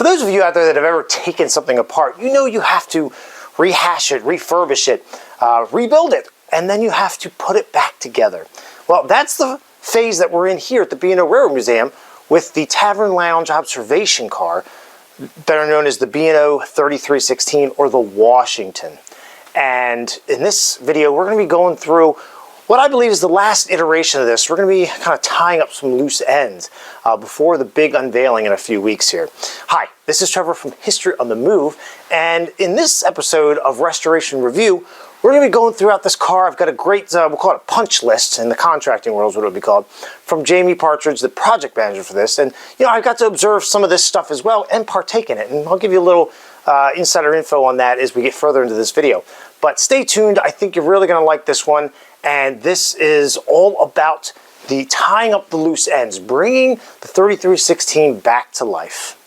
those of you out there that have ever taken something apart, you know you have to rehash it, refurbish it, rebuild it, and then you have to put it back together. Well, that's the phase that we're in here at the B&O Railroad Museum with the Tavern Lounge observation car, better known as the B&O 3316 or the Washington. And in this video, we're going to be going through what I believe is the last iteration of this. We're going to be kind of tying up some loose ends before the big unveiling in a few weeks here. Hi, this is Trevor from History on the Move, and in this episode of Restoration Review, we're going to be going throughout this car. I've got a great, we'll call it a punch list in the contracting world is what it would be called, from Jamie Partridge, the project manager for this. And, you know, I've got to observe some of this stuff as well and partake in it. And I'll give you a little insider info on that as we get further into this video. But stay tuned. I think you're really going to like this one. And this is all about the tying up the loose ends, bringing the 3316 back to life.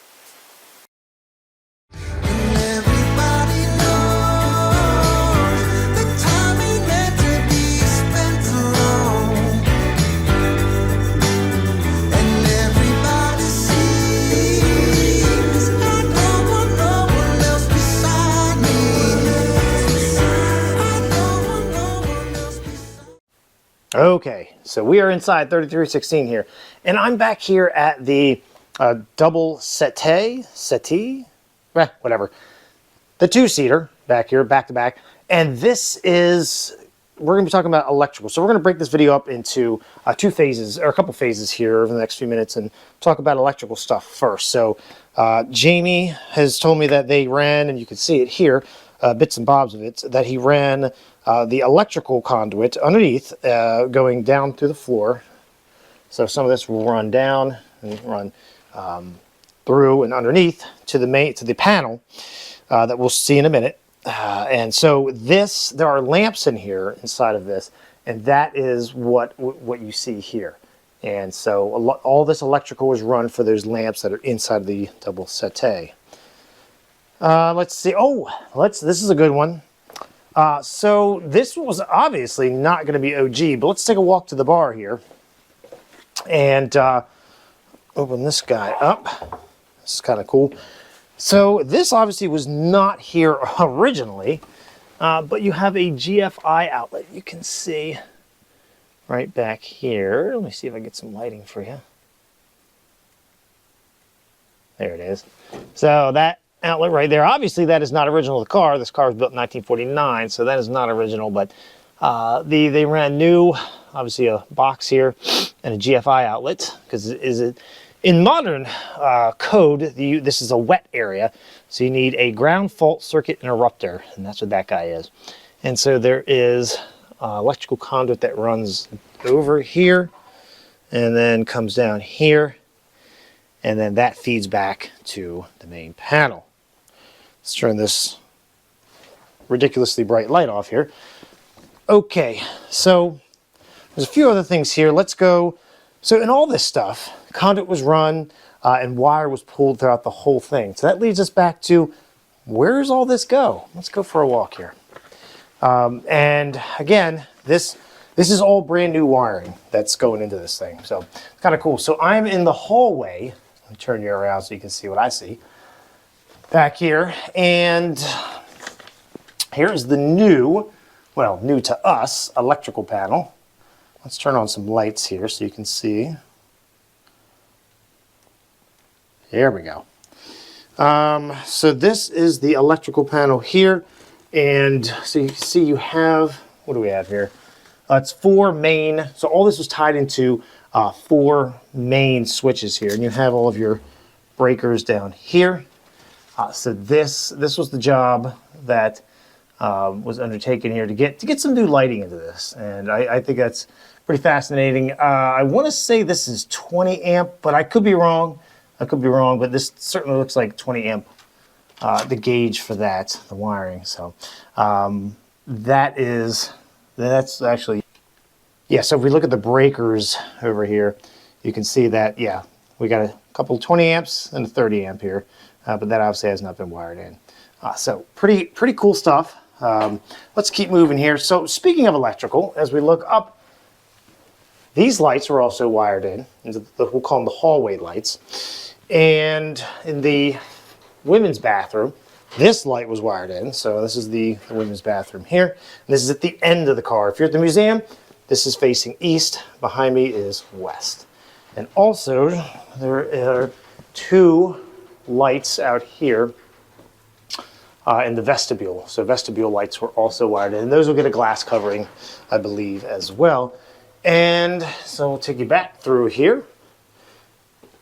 Okay, so we are inside 3316 here, and I'm back here at the double settee, whatever, the two-seater back here, back to back, and this is, we're going to be talking about electrical. So we're going to break this video up into two phases, or a couple phases here over the next few minutes, and talk about electrical stuff first. So Jamie has told me that they ran, and you can see it here, bits and bobs of it, that he ran the electrical conduit underneath, going down through the floor. So some of this will run down and run through and underneath to the panel that we'll see in a minute. And so there are lamps in here inside of this, and that is what you see here. And so all this electrical is run for those lamps that are inside the double settee. Let's see. This is a good one. So this was obviously not going to be OG, but let's take a walk to the bar here and open this guy up. This is kind of cool. So this obviously was not here originally, but you have a GFI outlet. You can see right back here. Let me see if I can get some lighting for you. There it is. So that outlet right there. Obviously, that is not original to the car. This car was built in 1949, so that is not original, but they ran new, obviously a box here and a GFI outlet, because in modern code, this is a wet area, so you need a ground fault circuit interrupter, and that's what that guy is. And so there is electrical conduit that runs over here and then comes down here, and then that feeds back to the main panel. Let's turn this ridiculously bright light off here. Okay, so there's a few other things here. Let's go. So in all this stuff, conduit was run and wire was pulled throughout the whole thing. So that leads us back to, where does all this go? Let's go for a walk here. And again, this is all brand new wiring that's going into this thing. So it's kind of cool. So I'm in the hallway. Let me turn you around so you can see what I see back here. And here's the new to us, electrical panel. Let's turn on some lights here so you can see. There we go. So this is the electrical panel here. And so you see you have, what do we have here? It's 4 main, so all this was tied into 4 main switches here. And you have all of your breakers down here. So this was the job that was undertaken here to get some new lighting into this, and I think that's pretty fascinating. I want to say this is 20 amp, but I could be wrong. But this certainly looks like 20 amp, the gauge for that, the wiring. So that's actually, yeah. So if we look at the breakers over here, you can see that, yeah, we got a couple 20 amps and a 30 amp here. But that obviously has not been wired in. So pretty cool stuff. Let's keep moving here. So speaking of electrical, as we look up, these lights were also wired in. We'll call them the hallway lights. And in the women's bathroom. This light was wired in, so this is the women's bathroom here. And this is at the end of the car. If you're at the museum, this is facing east. Behind me is west. And also, there are 2 lights out here in the vestibule. So vestibule lights were also wired in. And those will get a glass covering, I believe, as well. And so we'll take you back through here.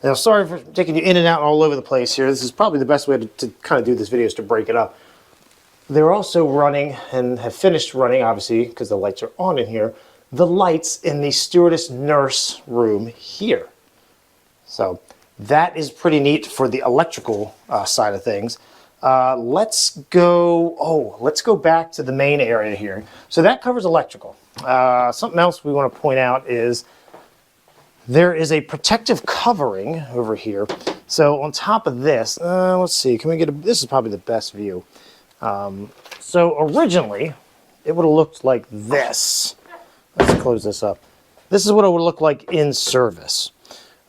Now, sorry for taking you in and out all over the place here. This is probably the best way to kind of do this video is to break it up. They're also running and have finished running, obviously, because the lights are on in here, the lights in the stewardess-nurse room here. So that is pretty neat for the electrical side of things. Let's go back to the main area here. So that covers electrical. Something else we want to point out is there is a protective covering over here. So on top of this, let's see, can we get this is probably the best view. So originally, it would have looked like this. Let's close this up. This is what it would look like in service.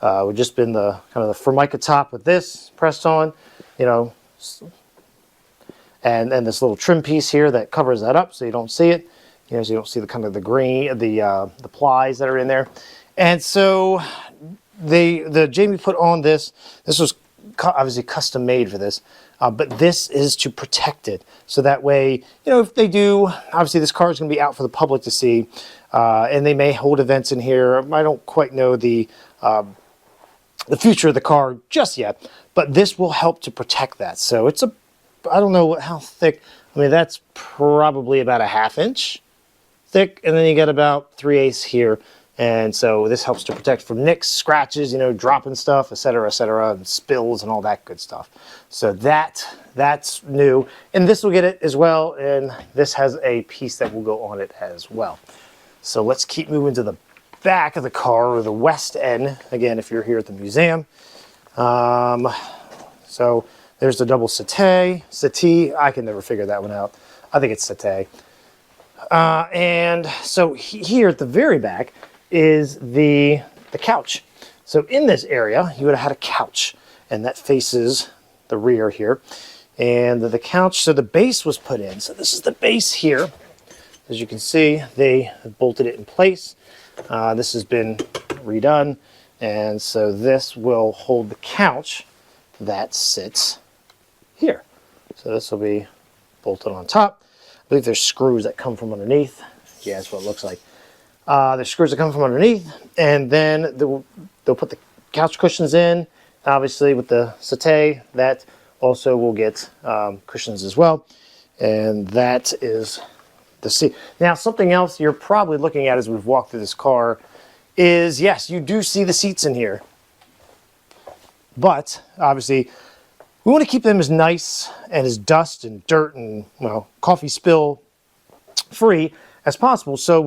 Would just been the kind of the Formica top with this pressed on, you know, and this little trim piece here that covers that up so you don't see it. You know, so you don't see the kind of the green, the plies that are in there. And so the Jamie put on this. This was obviously custom made for this, but this is to protect it. So that way, you know, if they do, obviously this car is going to be out for the public to see, and they may hold events in here. I don't quite know the future of the car just yet, but this will help to protect that. So it's I don't know how thick. I mean, that's probably about a 1/2 inch thick, and then you get about 3/8 here. And so this helps to protect from nicks, scratches, you know, dropping stuff, et cetera, and spills and all that good stuff. So that's new. And this will get it as well. And this has a piece that will go on it as well. So let's keep moving to the back of the car, or the west end. Again, if you're here at the museum. So there's the double settee. I can never figure that one out. I think it's settee. And so here at the very back is the couch. So in this area, you would have had a couch, and that faces the rear here. And the couch, so the base was put in. So this is the base here. As you can see, they have bolted it in place. This has been redone. And so this will hold the couch that sits here. So this will be bolted on top. I believe there's screws that come from underneath. Yeah, that's what it looks like. There's screws that come from underneath, and then they'll put the couch cushions in. Obviously, with the settee, that also will get cushions as well. And that is the seat. Now, something else you're probably looking at as we've walked through this car is, yes, you do see the seats in here. But, obviously, we want to keep them as nice and as dust and dirt and, well, coffee spill free as possible. So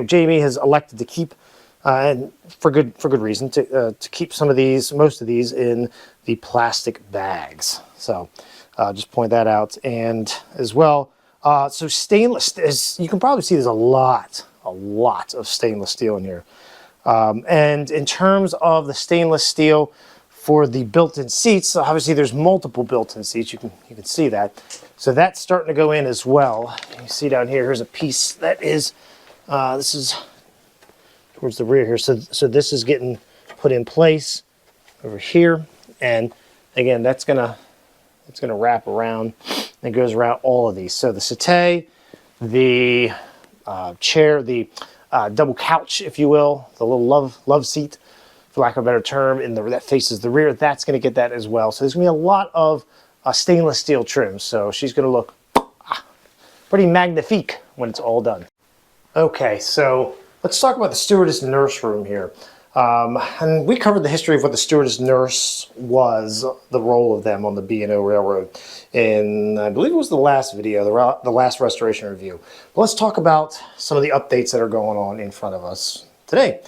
Jamie has elected to keep, and for good reason, to keep most of these in the plastic bags. So just point that out. And as well, so stainless, as you can probably see, there's a lot of stainless steel in here. And in terms of the stainless steel for the built-in seats, so obviously there's multiple built-in seats. You can see that. So that's starting to go in as well. You see down here, here's a piece that is, this is towards the rear here. So this is getting put in place over here. And again, it's gonna wrap around. It goes around all of these. So the settee, the chair, the double couch, if you will, the little love seat, for lack of a better term, that faces the rear, that's going to get that as well. So there's going to be a lot of stainless steel trim. So she's going to look pretty magnifique when it's all done. Okay, so let's talk about the stewardess-nurse room here. And we covered the history of what the stewardess-nurse was, the role of them on the B&O Railroad, in, I believe it was the last video, the last restoration review. But let's talk about some of the updates that are going on in front of us today.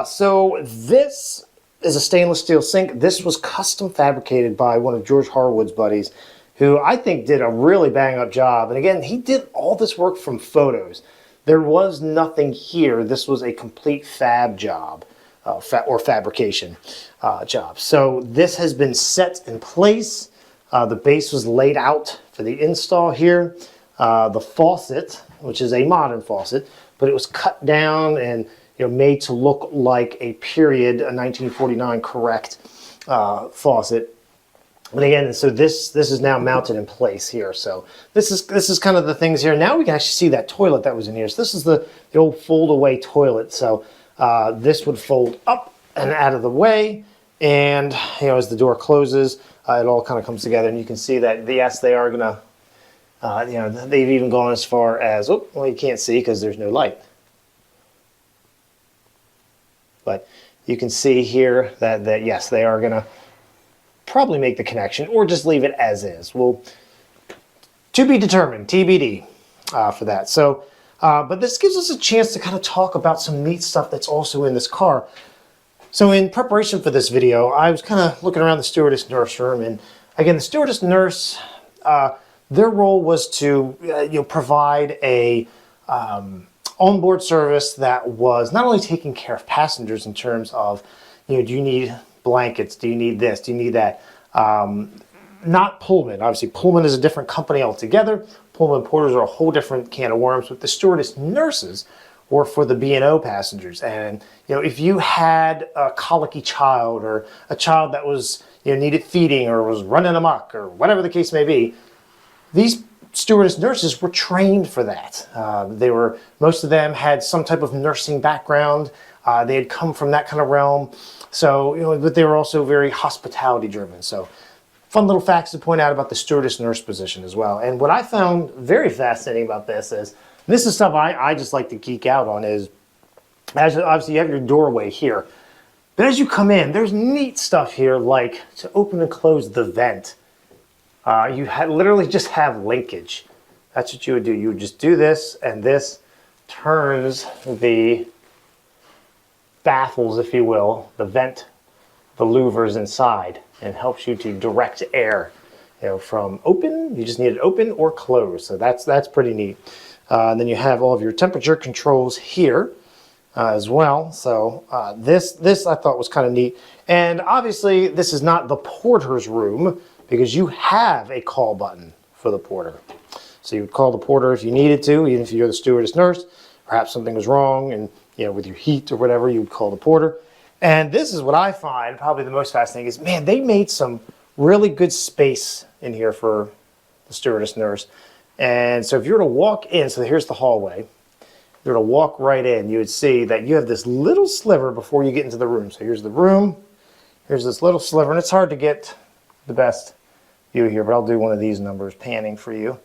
So this is a stainless steel sink. This was custom fabricated by one of George Harwood's buddies, who I think did a really bang-up job. And again, he did all this work from photos. There was nothing here. This was a complete fab job. Or fabrication job. So this has been set in place. The base was laid out for the install here. The faucet, which is a modern faucet, but it was cut down and made to look like a period, a 1949 correct faucet. And again, so this is now mounted in place here. So this is kind of the things here. Now we can actually see that toilet that was in here. So this is the old fold away toilet. So this would fold up and out of the way, and as the door closes, it all kind of comes together, and you can see that yes, they are gonna they've even gone as far as, oh, well, you can't see because there's no light. But you can see here that yes, they are gonna probably make the connection or just leave it as is. Well, to be determined, TBD for that. So, but this gives us a chance to kind of talk about some neat stuff that's also in this car. So in preparation for this video, I was kind of looking around the stewardess nurse room, and again, the stewardess nurse, their role was to provide a onboard service that was not only taking care of passengers in terms of, do you need blankets, do you need this, do you need that? Not Pullman. Obviously, Pullman is a different company altogether. Pullman porters are a whole different can of worms, but the stewardess nurses were for the B&O passengers. And if you had a colicky child, or a child that was needed feeding or was running amok, or whatever the case may be, these stewardess nurses were trained for that. Most of them had some type of nursing background. They had come from that kind of realm. So, but they were also very hospitality driven. So fun little facts to point out about the stewardess nurse position as well. And what I found very fascinating about this is stuff I just like to geek out on, is obviously you have your doorway here. But as you come in, there's neat stuff here, like to open and close the vent. You literally just have linkage. That's what you would do. You would just do this, and this turns the baffles, if you will, the vent, the louvers inside, and helps you to direct air, from open. You just need it open or closed. So that's pretty neat. And then you have all of your temperature controls here as well. So this I thought was kind of neat. And obviously this is not the porter's room, because you have a call button for the porter. So you would call the porter if you needed to, even if you're the stewardess nurse. Perhaps something was wrong, and with your heat or whatever, you would call the porter. And this is what I find probably the most fascinating is, man, they made some really good space in here for the stewardess nurse. And so if you were to walk in, so here's the hallway. If you were to walk right in, you would see that you have this little sliver before you get into the room. So here's the room. Here's this little sliver, and it's hard to get the best view here, but I'll do one of these numbers panning for you.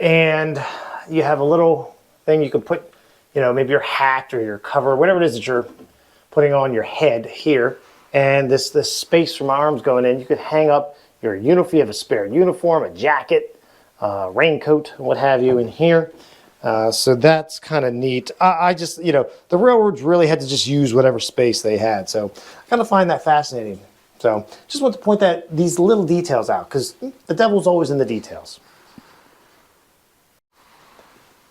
And you have a little thing you can put, maybe your hat or your cover, whatever it is that you're putting on your head here. And this space for my arms going in, you could hang up your uniform. You have a spare uniform, a jacket, raincoat, what have you in here. So that's kind of neat. I just, the railroads really had to just use whatever space they had. So I kind of find that fascinating. So just want to point these little details out, because the devil's always in the details.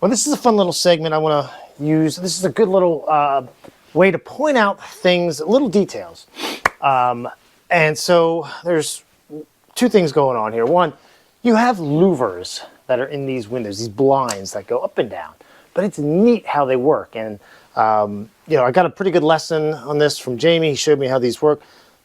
Well, this is a fun little segment I want to use. This is a good little way to point out things, little details. And so there's two things going on here. One, you have louvers that are in these windows, these blinds that go up and down. But it's neat how they work. And, I got a pretty good lesson on this from Jamie. He showed me how these work.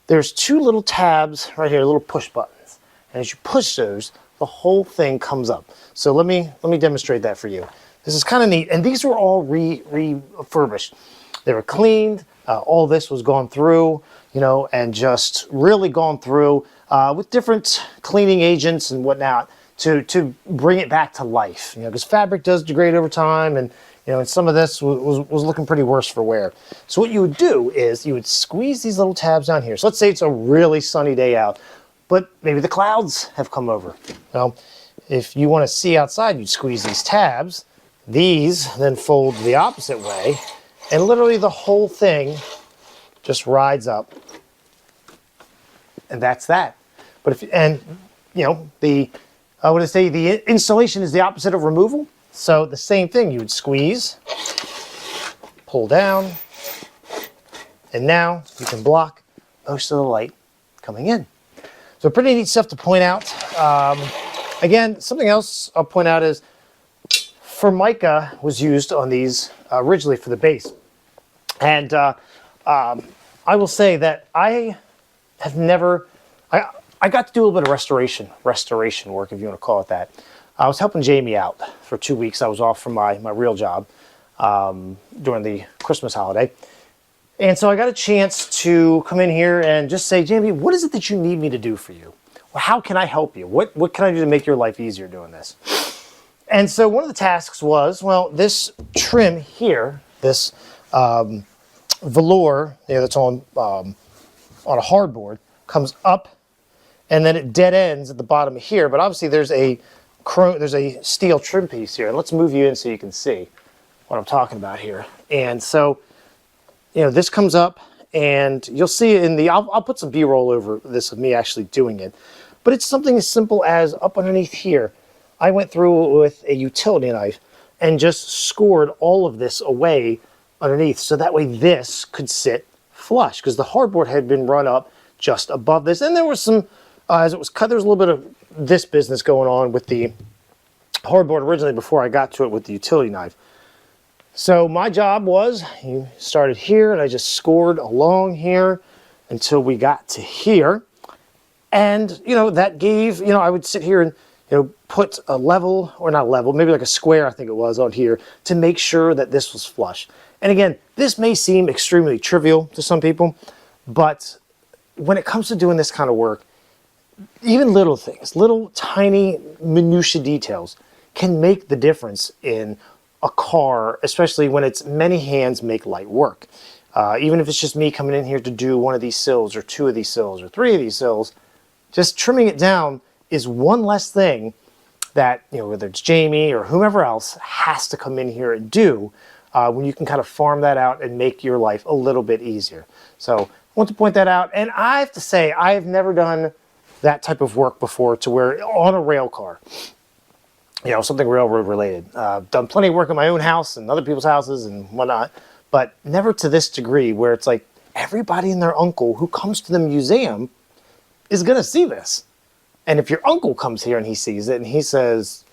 There's two little tabs right here, little push buttons. And as you push those, the whole thing comes up. So let me demonstrate that for you. This is kind of neat. And these were all refurbished. They were cleaned. All this was gone through, and just really gone through with different cleaning agents and whatnot to bring it back to life. Because fabric does degrade over time, and and some of this was looking pretty worse for wear. So what you would do is you would squeeze these little tabs down here. So let's say it's a really sunny day out, but maybe the clouds have come over. Well, if you want to see outside, you'd squeeze these tabs. These then fold the opposite way, and literally the whole thing just rides up, and that's that. But the installation is the opposite of removal. So the same thing, you would squeeze, pull down, and now you can block most of the light coming in. So pretty neat stuff to point out. Again, something else I'll point out is Formica was used on these originally for the base. And I will say that I have never, I got to do a little bit of restoration work, if you want to call it that. I was helping Jamie out for 2 weeks. I was off from my real job during the Christmas holiday. And so I got a chance to come in here and just say, Jamie, what is it that you need me to do for you? Well, how can I help you? What can I do to make your life easier doing this? And so one of the tasks was, well, this trim here, this velour that's on a hardboard, comes up and then it dead ends at the bottom of here. But obviously there's a steel trim piece here. And let's move you in so you can see what I'm talking about here. And so, this comes up and you'll see in the, I'll put some B-roll over this of me actually doing it. But it's something as simple as up underneath here, I went through with a utility knife and just scored all of this away underneath. So that way this could sit flush because the hardboard had been run up just above this. And there was some, as it was cut, there was a little bit of this business going on with the hardboard originally before I got to it with the utility knife. So my job was, you started here and I just scored along here until we got to here. And, that gave, I would sit here and, put a level, or not level, maybe like a square, I think it was, on here to make sure that this was flush. And again, this may seem extremely trivial to some people, but when it comes to doing this kind of work, even little things, little tiny minutia details can make the difference in a car, especially when it's many hands make light work. Even if it's just me coming in here to do one of these sills or two of these sills or three of these sills, just trimming it down is one less thing that, whether it's Jamie or whomever else has to come in here and do when you can kind of farm that out and make your life a little bit easier. So I want to point that out. And I have to say, I have never done that type of work before to where on a rail car, something railroad related. Done plenty of work in my own house and other people's houses and whatnot, but never to this degree where it's like everybody and their uncle who comes to the museum is going to see this. And if your uncle comes here and he sees it and he says,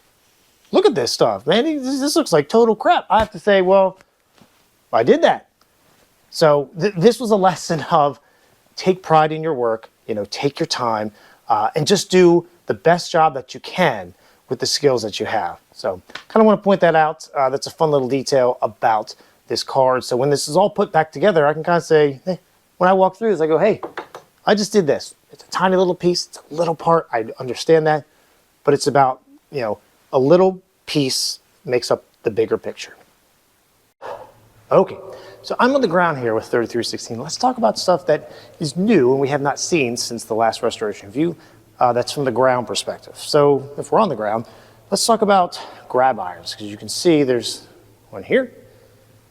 look at this stuff, man, this looks like total crap. I have to say, well, I did that. So this was a lesson of take pride in your work, take your time and just do the best job that you can with the skills that you have. So kind of want to point that out. That's a fun little detail about this card. So when this is all put back together, I can kind of say, hey, when I walk through this, I go, hey, I just did this. It's a tiny little piece. It's a little part. I understand that. But it's about, a little piece makes up the bigger picture. Okay, so I'm on the ground here with 3316. Let's talk about stuff that is new and we have not seen since the last restoration view. That's from the ground perspective. So if we're on the ground, let's talk about grab irons, because you can see there's one here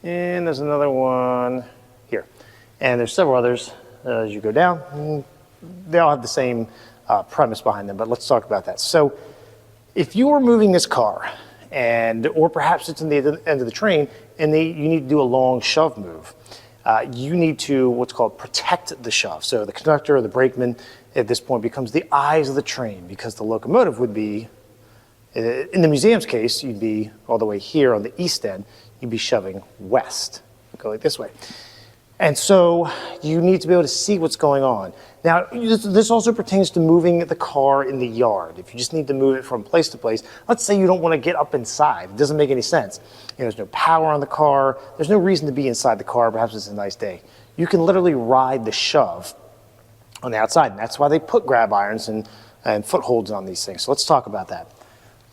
and there's another one here. And there's several others as you go down. They all have the same premise behind them, but let's talk about that. So if you were moving this car or perhaps it's in the end of the train and you need to do a long shove move, you need to what's called protect the shove. So the conductor or the brakeman at this point becomes the eyes of the train, because the locomotive would be, in the museum's case, you'd be all the way here on the east end, you'd be shoving west, go like this way. And so you need to be able to see what's going on. Now, this also pertains to moving the car in the yard. If you just need to move it from place to place, let's say you don't want to get up inside. It doesn't make any sense. There's no power on the car. There's no reason to be inside the car. Perhaps it's a nice day. You can literally ride the shove on the outside. And that's why they put grab irons and footholds on these things. So let's talk about that.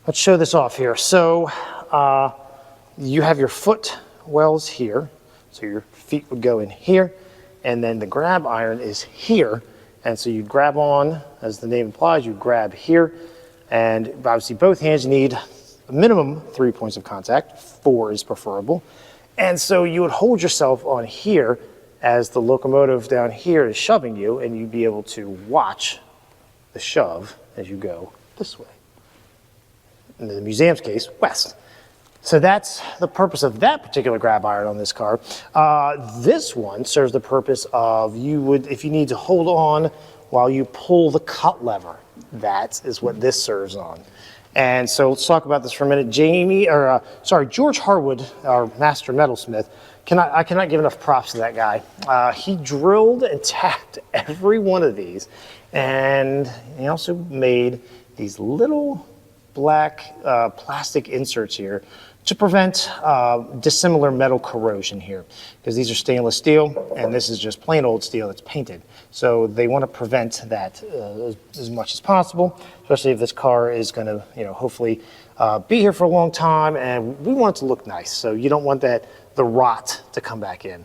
Let's show this off here. So you have your foot wells here. So your feet would go in here, and then the grab iron is here. And so you grab on, as the name implies, you grab here. And obviously both hands, you need a minimum 3 points of contact. 4 is preferable. And so you would hold yourself on here as the locomotive down here is shoving you, and you'd be able to watch the shove as you go this way. In the museum's case, west. So that's the purpose of that particular grab iron on this car. This one serves the purpose of if you need to hold on while you pull the cut lever. That is what this serves on. And so let's talk about this for a minute. George Harwood, our master metalsmith, I cannot give enough props to that guy. He drilled and tapped every one of these, and he also made these little black plastic inserts here to prevent dissimilar metal corrosion here, because these are stainless steel and this is just plain old steel that's painted. So they want to prevent that as much as possible, especially if this car is going to, hopefully be here for a long time, and we want it to look nice. So you don't want the rot to come back in.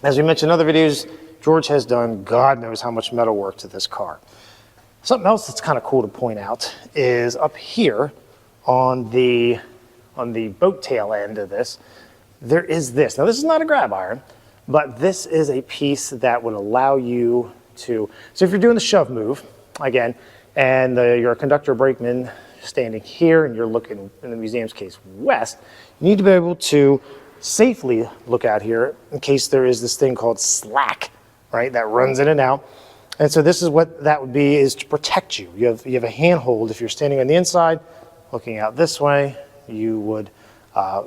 As we mentioned in other videos, George has done God knows how much metal work to this car. Something else that's kind of cool to point out is up here on the boat tail end of this, there is this. Now this is not a grab iron, but this is a piece that would allow you to, so if you're doing the shove move, again, and you're a conductor brakeman standing here and you're looking, in the museum's case, west, you need to be able to safely look out here in case there is this thing called slack, right, that runs in and out. And so this is what that would be, is to protect you. You have a handhold. If you're standing on the inside, looking out this way, you would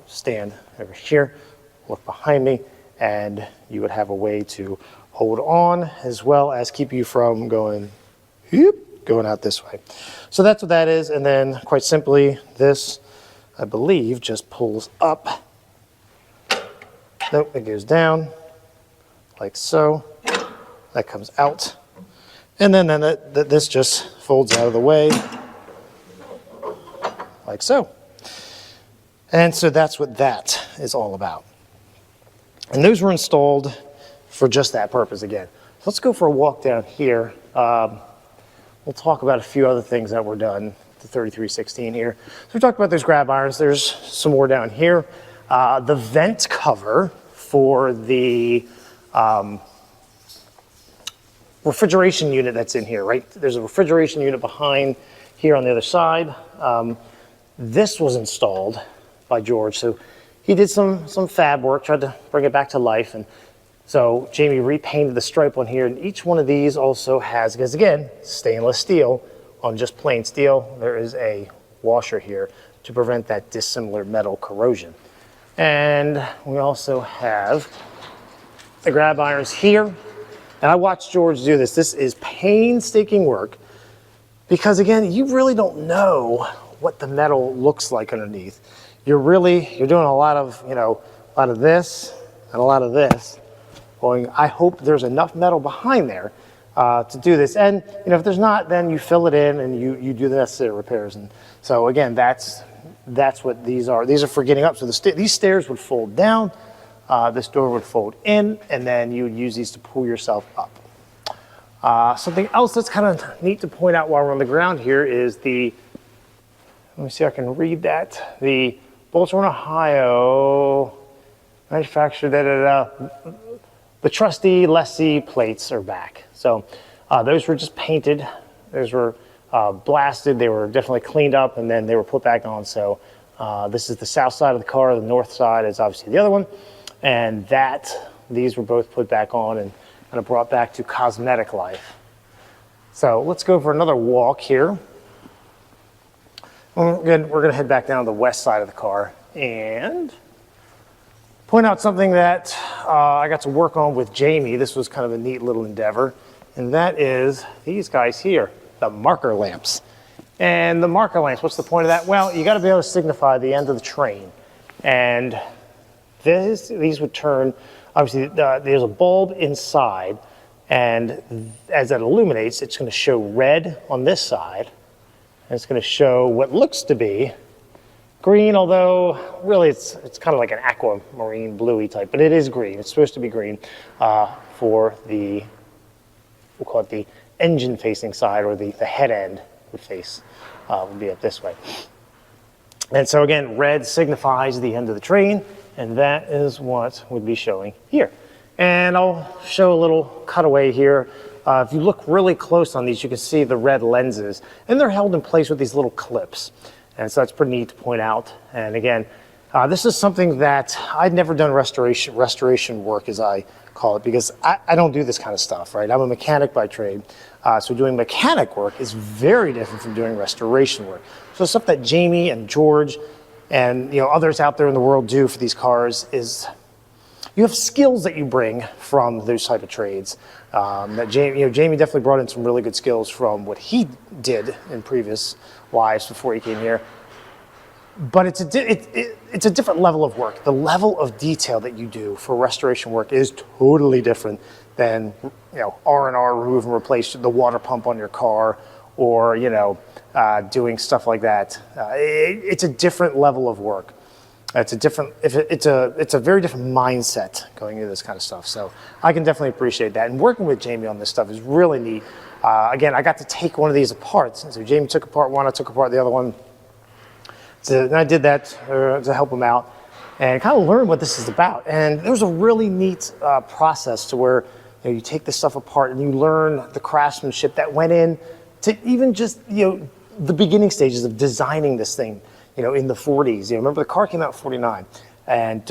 stand over here, look behind me, and you would have a way to hold on as well as keep you from going out this way. So that's what that is. And then quite simply, this, I believe, just pulls up. Nope, it goes down like so. That comes out. And then this just folds out of the way like so. And so that's what that is all about. And those were installed for just that purpose again. So let's go for a walk down here. We'll talk about a few other things that were done, the 3316 here. So we talked about those grab irons. There's some more down here. The vent cover for the refrigeration unit that's in here, right? There's a refrigeration unit behind here on the other side. This was installed by George. So he did some fab work, tried to bring it back to life. And so Jamie repainted the stripe on here. And each one of these also has, because again, stainless steel on just plain steel, there is a washer here to prevent that dissimilar metal corrosion. And we also have the grab irons here. And I watched George do this. This is painstaking work because again, you really don't know what the metal looks like underneath. You're doing a lot of, a lot of this and a lot of this. Going, I hope there's enough metal behind there to do this. And if there's not, then you fill it in and you do the necessary repairs. And so again, that's what these are. These are for getting up. So these stairs would fold down, this door would fold in, and then you would use these to pull yourself up. Something else that's kind of neat to point out while we're on the ground here is let me see if I can read that. The Baltimore Ohio manufacturer, the trusty lessee plates are back. So those were just painted. Those were blasted. They were definitely cleaned up and then they were put back on. So this is the south side of the car. The north side is obviously the other one. And these were both put back on and kind of brought back to cosmetic life. So let's go for another walk here. We're going to head back down to the west side of the car and point out something that I got to work on with Jamie. This was kind of a neat little endeavor, and that is these guys here, the marker lamps. And the marker lamps, what's the point of that? Well, you got to be able to signify the end of the train. And these would turn, obviously there's a bulb inside, and as that illuminates, it's going to show red on this side. And it's going to show what looks to be green, although really it's kind of like an aquamarine bluey type, but it is green. It's supposed to be green for we'll call it the engine facing side, or the head end would be up this way. And so again, red signifies the end of the train, and that is what would be showing here. And I'll show a little cutaway here. If you look really close on these, you can see the red lenses, and they're held in place with these little clips. And so that's pretty neat to point out. And again, This is something that I'd never done restoration work, as I call it, because I don't do this kind of stuff, right? I'm a mechanic by trade. So doing mechanic work is very different from doing restoration work. So the stuff that Jamie and George and others out there in the world do for these cars is you have skills that you bring from those type of trades. That Jamie definitely brought in some really good skills from what he did in previous lives before he came here. But it's a different level of work. The level of detail that you do for restoration work is totally different than R&R, remove and replace the water pump on your car, or doing stuff like that. It's a different level of work. It's a very different mindset going into this kind of stuff. So I can definitely appreciate that. And working with Jamie on this stuff is really neat. Again, I got to take one of these apart. So Jamie took apart one, I took apart the other one. And I did that to help him out and kind of learn what this is about. And there was a really neat process to where you take this stuff apart and you learn the craftsmanship that went in to even just the beginning stages of designing this thing. In the 40s. Remember the car came out in 49, and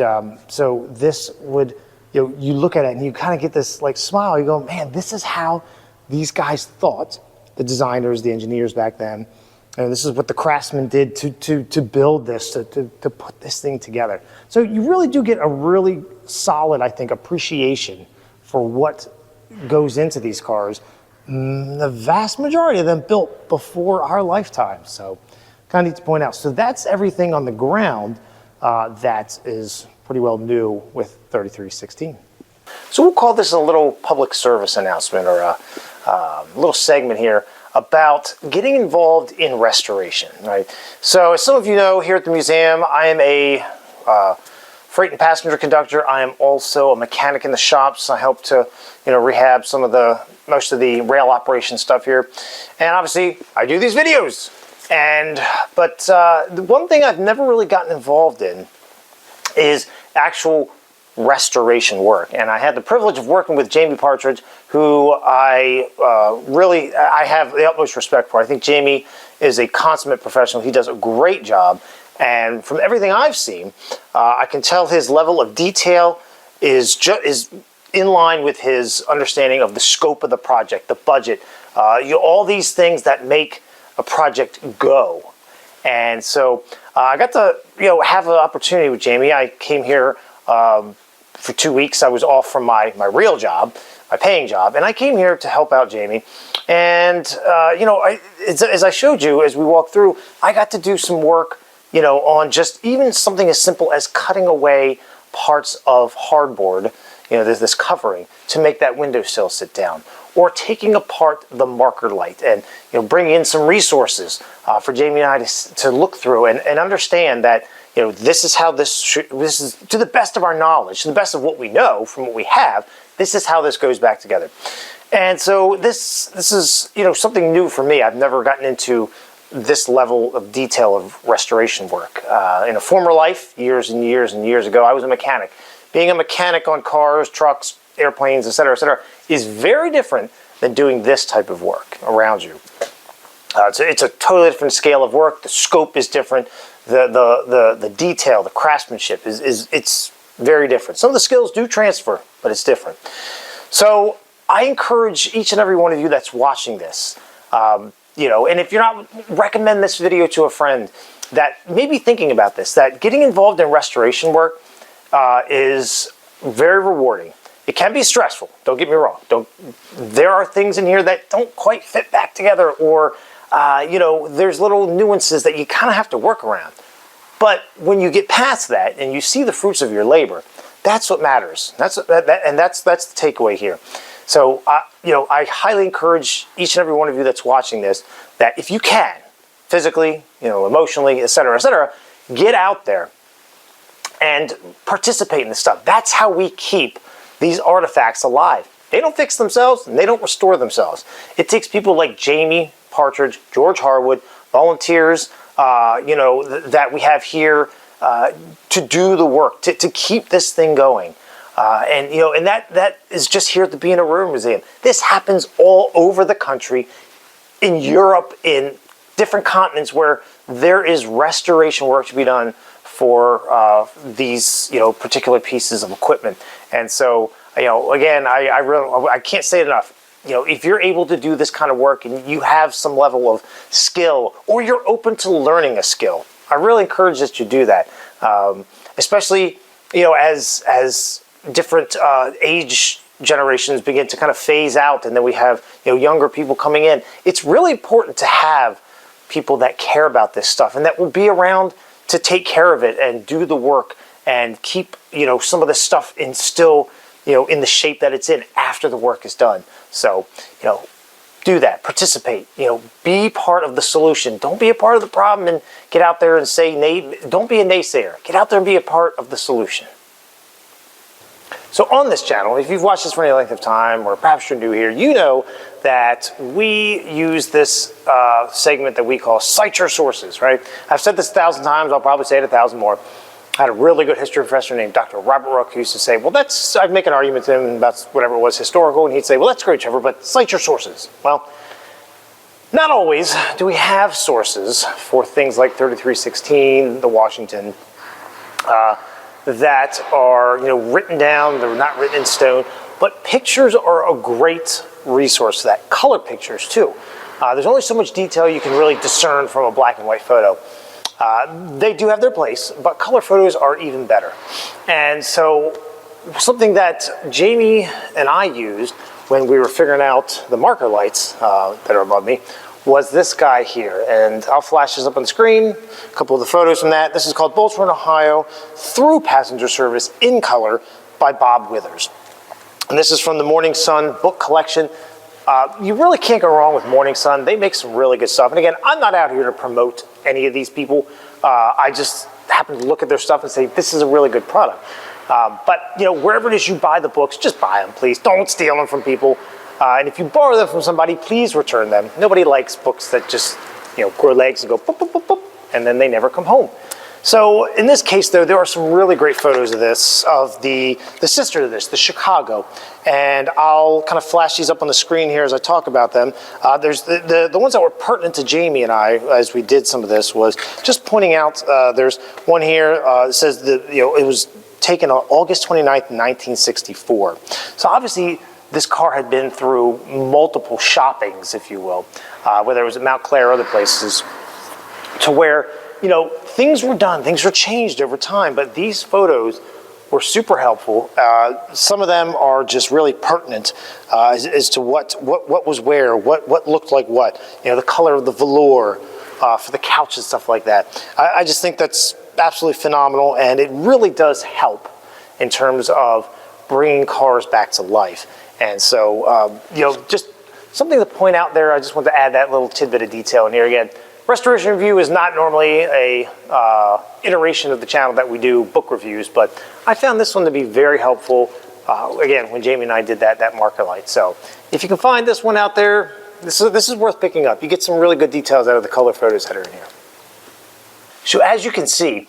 so this would you look at it and you kind of get this like smile. You go, man, this is how these guys thought, the designers, the engineers back then. And this is what the craftsmen did to build this, to put this thing together. So you really do get a really solid, I think, appreciation for what goes into these cars. The vast majority of them built before our lifetime. So kind of need to point out. So that's everything on the ground that is pretty well new with 3316. So we'll call this a little public service announcement, or a little segment here about getting involved in restoration, right? So as some of you know, here at the museum, I am a freight and passenger conductor. I am also a mechanic in the shops. I help to rehab most of the rail operation stuff here. And obviously I do these videos. But the one thing I've never really gotten involved in is actual restoration work. And I had the privilege of working with Jamie Partridge, who I have the utmost respect for. I think Jamie is a consummate professional. He does a great job. And from everything I've seen, I can tell his level of detail is in line with his understanding of the scope of the project, the budget, all these things that make a project go. And so I got to have an opportunity with Jamie. I came here for 2 weeks. I was off from my real job, my paying job, and I came here to help out Jamie. And as I showed you as we walked through, I got to do some work on just even something as simple as cutting away parts of hardboard, there's this covering to make that windowsill sit down, or taking apart the marker light and bringing in some resources for Jamie and I to look through and understand that this is how this is, to the best of our knowledge, to the best of what we know from what we have, this is how this goes back together. And so this is something new for me. I've never gotten into this level of detail of restoration work. In a former life, years and years and years ago, I was a mechanic. Being a mechanic on cars, trucks, airplanes, etc., is very different than doing this type of work around you. It's a totally different scale of work. The scope is different. The detail, the craftsmanship it's very different. Some of the skills do transfer, but it's different. So I encourage each and every one of you that's watching this, and if you're not, recommend this video to a friend that may be thinking about this, that getting involved in restoration work is very rewarding. It can be stressful, don't get me wrong. There are things in here that don't quite fit back together, or there's little nuances that you kind of have to work around. But when you get past that and you see the fruits of your labor, that's what matters. That's the takeaway here. So I highly encourage each and every one of you that's watching this, that if you can, physically, emotionally, etc., get out there and participate in this stuff. That's how we keep these artifacts alive. They don't fix themselves and they don't restore themselves. It takes people like Jamie Partridge, George Harwood, volunteers, that we have here to do the work, to keep this thing going. And that is just here at the Being a Ruin Museum. This happens all over the country, in Europe, in different continents where there is restoration work to be done for these, particular pieces of equipment. And so, again, I can't say it enough. If you're able to do this kind of work and you have some level of skill, or you're open to learning a skill, I really encourage that you do that. Especially, as different age generations begin to kind of phase out, and then we have, younger people coming in. It's really important to have people that care about this stuff and that will be around to take care of it and do the work and keep, some of this stuff in still, in the shape that it's in after the work is done. So, do that, participate, be part of the solution. Don't be a part of the problem and get out there and say, don't be a naysayer. Get out there and be a part of the solution. So on this channel, if you've watched this for any length of time, or perhaps you're new here, you know that we use this segment that we call Cite Your Sources, right? I've said this 1,000 times, I'll probably say it 1,000 more. I had a really good history professor named Dr. Robert Rook who used to say, well, I'd make an argument to him about whatever it was historical, and he'd say, well, that's great, Trevor, but cite your sources. Well, not always do we have sources for things like 3316, the Washington, that are, written down, they're not written in stone, but pictures are a great resource for that. Color pictures, too. There's only so much detail you can really discern from a black and white photo. They do have their place, but color photos are even better. And so something that Jamie and I used when we were figuring out the marker lights that are above me was this guy here. And I'll flash this up on the screen, a couple of the photos from that. This is called Baltimore Ohio Through Passenger Service in Color by Bob Withers. And this is from the Morning Sun book collection. You really can't go wrong with Morning Sun. They make some really good stuff. And again, I'm not out here to promote any of these people. I just happen to look at their stuff and say, this is a really good product. But wherever it is you buy the books, just buy them, please. Don't steal them from people. And if you borrow them from somebody, please return them. Nobody likes books that just, grow legs and go boop, boop, boop, boop, and then they never come home. So in this case, though, there are some really great photos of this, of the sister to this, the Chicago. And I'll kind of flash these up on the screen here as I talk about them. There's the ones that were pertinent to Jamie and I as we did some of this was just pointing out, there's one here that says that, it was taken on August 29th, 1964. So obviously, this car had been through multiple shoppings, if you will, whether it was at Mount Clair or other places, to where, things were done, things were changed over time, but these photos were super helpful. Some of them are just really pertinent as to what was where, what looked like what, the color of the velour for the couch and stuff like that. I just think that's absolutely phenomenal, and it really does help in terms of bringing cars back to life. And so, just something to point out there. I just want to add that little tidbit of detail in here. Again, Restoration Review is not normally a iteration of the channel that we do book reviews, but I found this one to be very helpful, again, when Jamie and I did that marker light. So if you can find this one out there, this is worth picking up. You get some really good details out of the color photos that are in here. So as you can see,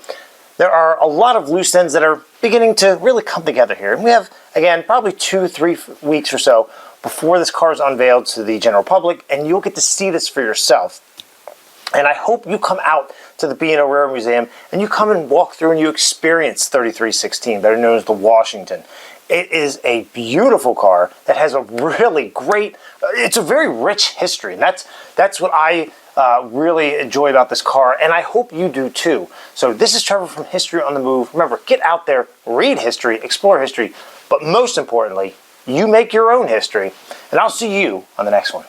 there are a lot of loose ends that are beginning to really come together here. And we have, again, probably 2-3 weeks or so before this car is unveiled to the general public, and you'll get to see this for yourself. And I hope you come out to the B&O Railroad Museum and you come and walk through and you experience 3316, better known as the Washington. It is a beautiful car that has a really great, it's a very rich history. And that's what I really enjoy about this car, and I hope you do too. So this is Trevor from History on the Move. Remember, get out there, read history, explore history, but most importantly, you make your own history. And I'll see you on the next one.